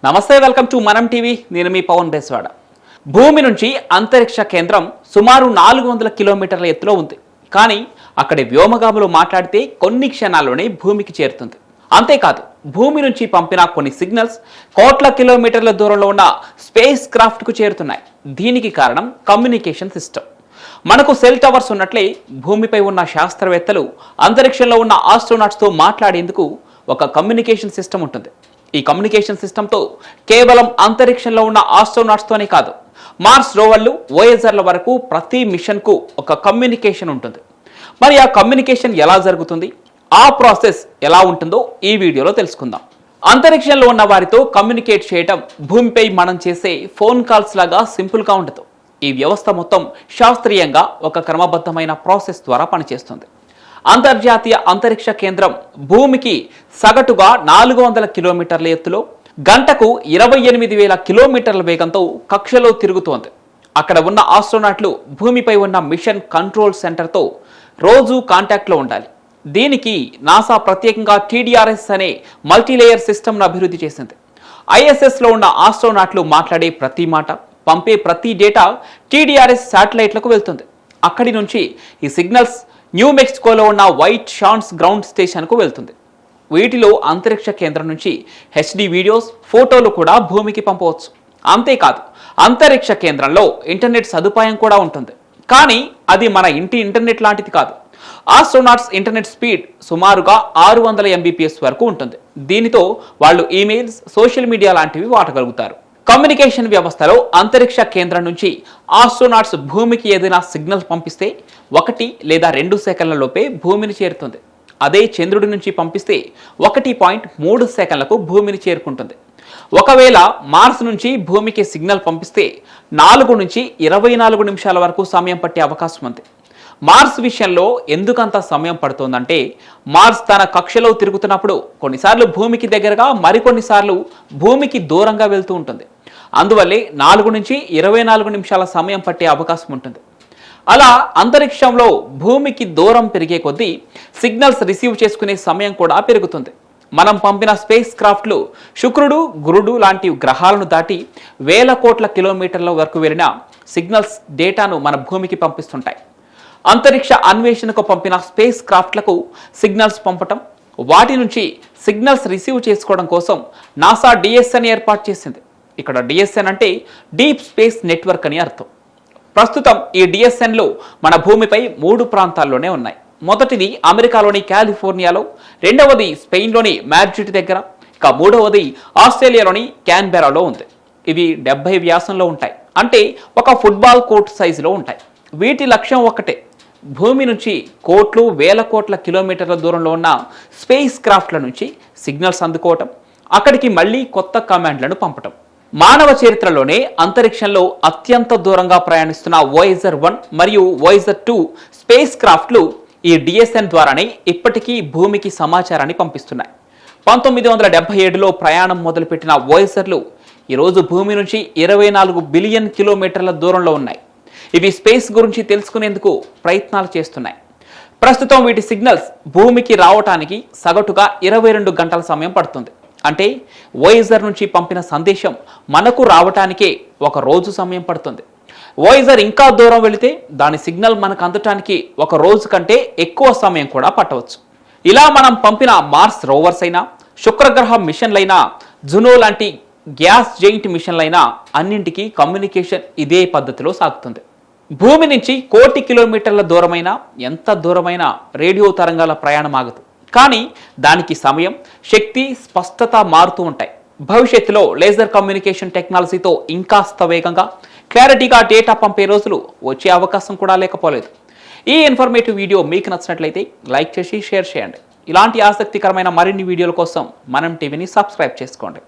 నమస్తే, welcome to మనం TV. నేను మీ పవన్ బేస్వాడ. భూమి నుంచి అంతరిక్ష కేంద్రం సుమారు 400 కిలోమీటర్ల ఎత్తులో ఉంది. కానీ అక్కడి వ్యోమగాములు మాట్లాడితే కొన్ని క్షణాల్లోనే భూమికి చేరుతుంది. అంతేకాదు, భూమి నుంచి పంపిన కొన్ని సిగ్నల్స్ కోట్ల కిలోమీటర్ల దూరంలో ఉన్న స్పేస్ క్రాఫ్ట్కు చేరుతున్నాయి. దీనికి కారణం కమ్యూనికేషన్ సిస్టమ్. మనకు సెల్ టవర్స్ ఉన్నట్లే భూమిపై ఉన్న శాస్త్రవేత్తలు అంతరిక్షంలో ఉన్న ఆస్ట్రోనాట్స్తో మాట్లాడేందుకు ఒక కమ్యూనికేషన్ సిస్టమ్ ఉంటుంది. ఈ కమ్యూనికేషన్ సిస్టంతో కేవలం అంతరిక్షంలో ఉన్న ఆస్ట్రోనాట్స్తోనే కాదు, మార్స్ రోవర్లు, వోయేజర్ల వరకు ప్రతి మిషన్కు ఒక కమ్యూనికేషన్ ఉంటుంది. మరి ఆ కమ్యూనికేషన్ ఎలా జరుగుతుంది, ఆ ప్రాసెస్ ఎలా ఉంటుందో ఈ వీడియోలో తెలుసుకుందాం. అంతరిక్షంలో ఉన్న వారితో కమ్యూనికేట్ చేయటం భూమిపై మనం చేసే ఫోన్ కాల్స్ లాగా సింపుల్గా ఉండదు. ఈ వ్యవస్థ మొత్తం శాస్త్రీయంగా ఒక క్రమబద్ధమైన ప్రాసెస్ ద్వారా పనిచేస్తుంది. అంతర్జాతీయ అంతరిక్ష కేంద్రం భూమికి సగటుగా 400 కిలోమీటర్ల ఎత్తులో గంటకు 28,000 కిలోమీటర్ల వేగంతో కక్షలో తిరుగుతోంది. అక్కడ ఉన్న ఆస్ట్రోనాట్లు భూమిపై ఉన్న మిషన్ కంట్రోల్ సెంటర్తో రోజు కాంటాక్ట్లో ఉండాలి. దీనికి నాసా ప్రత్యేకంగా TDRS అనే మల్టీలేయర్ సిస్టమ్ను అభివృద్ధి చేసింది. ISSలో ఉన్న ఆస్ట్రోనాట్లు మాట్లాడే ప్రతి మాట, పంపే ప్రతి డేటా TDRS శాటిలైట్లకు వెళ్తుంది. అక్కడి నుంచి ఈ సిగ్నల్స్ న్యూ మెక్సికోలో ఉన్న వైట్ షాన్స్ గ్రౌండ్ స్టేషన్కు వెళ్తుంది. వీటిలో అంతరిక్ష కేంద్రం నుంచి HD వీడియోస్, ఫోటోలు కూడా భూమికి పంపవచ్చు. అంతేకాదు, అంతరిక్ష కేంద్రంలో ఇంటర్నెట్ సదుపాయం కూడా ఉంటుంది. కానీ అది మన ఇంటి ఇంటర్నెట్ లాంటిది కాదు. ఆస్ట్రోనాట్స్ ఇంటర్నెట్ స్పీడ్ సుమారుగా 600 Mbps వరకు ఉంటుంది. దీనితో వాళ్ళు ఈమెయిల్స్, సోషల్ మీడియా లాంటివి వాడగలుగుతారు. కమ్యూనికేషన్ వ్యవస్థలో అంతరిక్ష కేంద్రం నుంచి ఆస్ట్రోనాట్స్ భూమికి ఏదైనా సిగ్నల్ పంపిస్తే 1 లేదా 2 సెకండ్లలోపే భూమిని చేరుతుంది. అదే చంద్రుడి నుంచి పంపిస్తే 1.3 సెకండ్లకు భూమిని చేరుకుంటుంది. ఒకవేళ మార్స్ నుంచి భూమికి సిగ్నల్ పంపిస్తే 4 నుంచి 24 నిమిషాల వరకు సమయం పట్టే అవకాశం ఉంది. మార్స్ విషయంలో ఎందుకంత సమయం పడుతోందంటే, మార్స్ తన కక్షలో తిరుగుతున్నప్పుడు కొన్నిసార్లు భూమికి దగ్గరగా, మరికొన్నిసార్లు భూమికి దూరంగా వెళ్తూ ఉంటుంది. అందువల్లే 4 నుంచి 24 నిమిషాల సమయం పట్టే అవకాశం ఉంటుంది. అలా అంతరిక్షంలో భూమికి దూరం పెరిగే కొద్దీ సిగ్నల్స్ రిసీవ్ చేసుకునే సమయం కూడా పెరుగుతుంది. మనం పంపిన స్పేస్ క్రాఫ్ట్లు శుక్రుడు, గురుడు లాంటి గ్రహాలను దాటి వేల కోట్ల కిలోమీటర్ల వరకు వెళ్ళిన సిగ్నల్స్ డేటాను మన భూమికి పంపిస్తుంటాయి. అంతరిక్ష అన్వేషణకు పంపిన స్పేస్ క్రాఫ్ట్లకు సిగ్నల్స్ పంపటం, వాటి నుంచి సిగ్నల్స్ రిసీవ్ చేసుకోవడం కోసం నాసా DSN ఏర్పాటు చేసింది. ఇక్కడ DSN అంటే డీప్ స్పేస్ నెట్వర్క్ అని అర్థం. ప్రస్తుతం ఈ DSNలు మన భూమిపై 3 ప్రాంతాల్లోనే ఉన్నాయి. మొదటిది అమెరికాలోని కాలిఫోర్నియాలో, రెండవది స్పెయిన్లోని మాడ్రిడ్ దగ్గర, ఇక మూడవది ఆస్ట్రేలియాలోని క్యాన్బెరాలో ఉంది. ఇవి 70 వ్యాసంలో ఉంటాయి, అంటే ఒక ఫుట్బాల్ కోర్ట్ సైజులో ఉంటాయి. వీటి లక్ష్యం ఒక్కటే, భూమి నుంచి కోట్లు, వేల కోట్ల కిలోమీటర్ల దూరంలో ఉన్న స్పేస్ క్రాఫ్ట్ల నుంచి సిగ్నల్స్ అందుకోవటం, అక్కడికి మళ్ళీ కొత్త కమాండ్లను పంపటం. మానవ చరిత్రలోనే అంతరిక్షంలో అత్యంత దూరంగా ప్రయాణిస్తున్న వోయేజర్ 1 మరియు వోయేజర్ 2 స్పేస్ క్రాఫ్ట్లు ఈ DSN ద్వారానే ఇప్పటికీ భూమికి సమాచారాన్ని పంపిస్తున్నాయి. 1977లో ప్రయాణం మొదలుపెట్టిన వోయేజర్లు ఈరోజు భూమి నుంచి 24 బిలియన్ కిలోమీటర్ల దూరంలో ఉన్నాయి. ఇవి స్పేస్ గురించి తెలుసుకునేందుకు ప్రయత్నాలు చేస్తున్నాయి. ప్రస్తుతం వీటి సిగ్నల్స్ భూమికి రావటానికి సగటుగా 22 గంటల సమయం పడుతుంది. అంటే వోయేజర్ నుంచి పంపిన సందేశం మనకు రావటానికే 1 రోజు సమయం పడుతుంది. వోయేజర్ ఇంకా దూరం వెళితే దాని సిగ్నల్ మనకు అందటానికి 1 రోజు కంటే ఎక్కువ సమయం కూడా పట్టవచ్చు. ఇలా మనం పంపిన మార్స్ రోవర్స్ అయినా, శుక్రగ్రహ మిషన్లైనా, జునో లాంటి గ్యాస్ జెయింట్ మిషన్లైనా అన్నింటికీ కమ్యూనికేషన్ ఇదే పద్ధతిలో సాగుతుంది. భూమి నుంచి 1,000 కిలోమీటర్ల దూరమైన, ఎంత దూరమైన రేడియో తరంగాల ప్రయాణం ఆగదు. కానీ దానికి సమయం, శక్తి, స్పష్టత మారుతూ ఉంటాయి. భవిష్యత్తులో లేజర్ కమ్యూనికేషన్ టెక్నాలజీతో ఇంకాస్త వేగంగా, క్లారిటీగా డేటా పంపే రోజులు వచ్చే అవకాశం కూడా లేకపోలేదు. ఈ ఇన్ఫర్మేటివ్ వీడియో మీకు నచ్చినట్లయితే లైక్ చేసి షేర్ చేయండి. ఇలాంటి ఆసక్తికరమైన మరిన్ని వీడియోల కోసం మనం టీవీని సబ్స్క్రైబ్ చేసుకోండి.